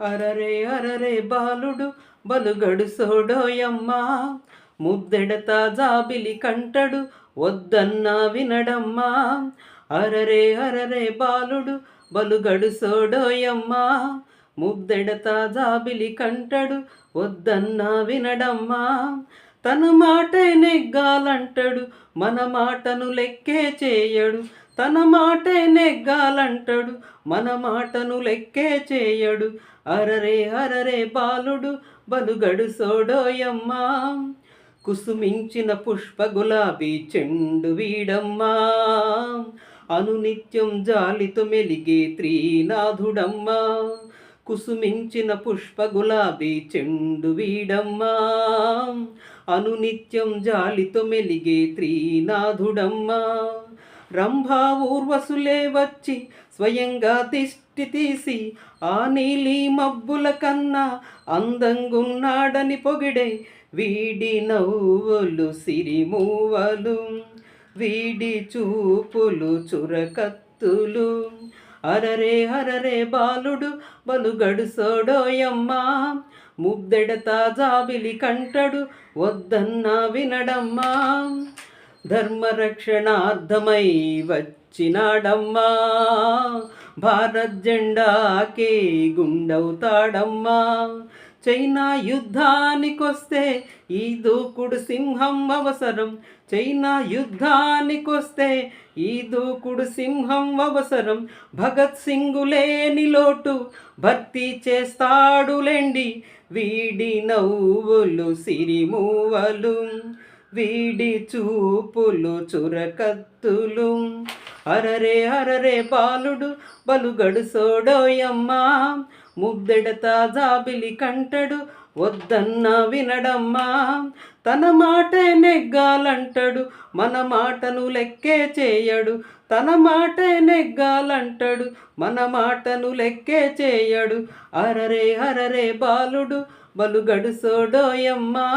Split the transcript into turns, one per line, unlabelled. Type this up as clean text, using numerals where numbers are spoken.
అరరే అరరే బాలుడు బలుగడు సోడోయమ్మా, ముద్దెడతా జాబిలి కంటడు వద్దన్నా వినడమ్మా. అరరే అరరే బాలుడు బలుగడు సోడోయమ్మా, ముద్దెడతా జాబిలి కంటడు వద్దన్నా వినడమ్మా. తన మాటే నెగ్గాలంటడు మన మాటను లెక్కే చేయడు, తన మాటే నెగ్గాలంటడు మన మాటను లెక్కే చేయడు. అరరే అరరే బాలుడు బలుగడు సోడోయమ్మా, కుసుమించిన పుష్ప గులాబీ చెండు వీడమ్మా, అనునిత్యం జాలితో మెలిగే త్రీనాథుడమ్మా. కుసుమించిన పుష్ప గులాబీ చెండు వీడమ్మా, అనునిత్యం జాలితో మెలిగే త్రీనాథుడమ్మా. రంభా ఊర్వశులే వచ్చి స్వయంగా దిష్టి తీసి ఆ నీలి మబ్బుల కన్నా అందంగున్నాడని పొగిడే వీడి నవ్వులు సిరిమూవలు, వీడి చూపులు చురకత్తులు. అరరే అరరే బాలుడు బలుగడు సోడోయమ్మా, ముద్దెడతా జాబిలి కంటడు వద్దన్నా వినడమ్మా. ధర్మరక్షణార్థమై వచ్చినాడమ్మా, భారత్ జెండాకే గుండవుతాడమ్మా. చైనా యుద్ధానికొస్తే ఈ దూకుడు సింహం అవసరం, చైనా యుద్ధానికొస్తే ఈ దూకుడు సింహం అవసరం. భగత్ సింగు లేని లోటు భర్తీ చేస్తాడులేండి వీడి నవ్వులు సిరిమూవలు, వీడి చూపులు చురకత్తులు. అరరే అరరే బాలుడు బలుగడు సోడోయమ్మా, ముద్దెడతా జాబిలి కంటడు వద్దన్నా వినడమ్మా. తన మాటే నెగ్గాలంటడు మన మాటను లెక్కే చేయడు, తన మాటే నెగ్గాలంటడు మన మాటను లెక్కే చేయడు. అరరే అరరే బాలుడు బలుగడు సోడోయమ్మా.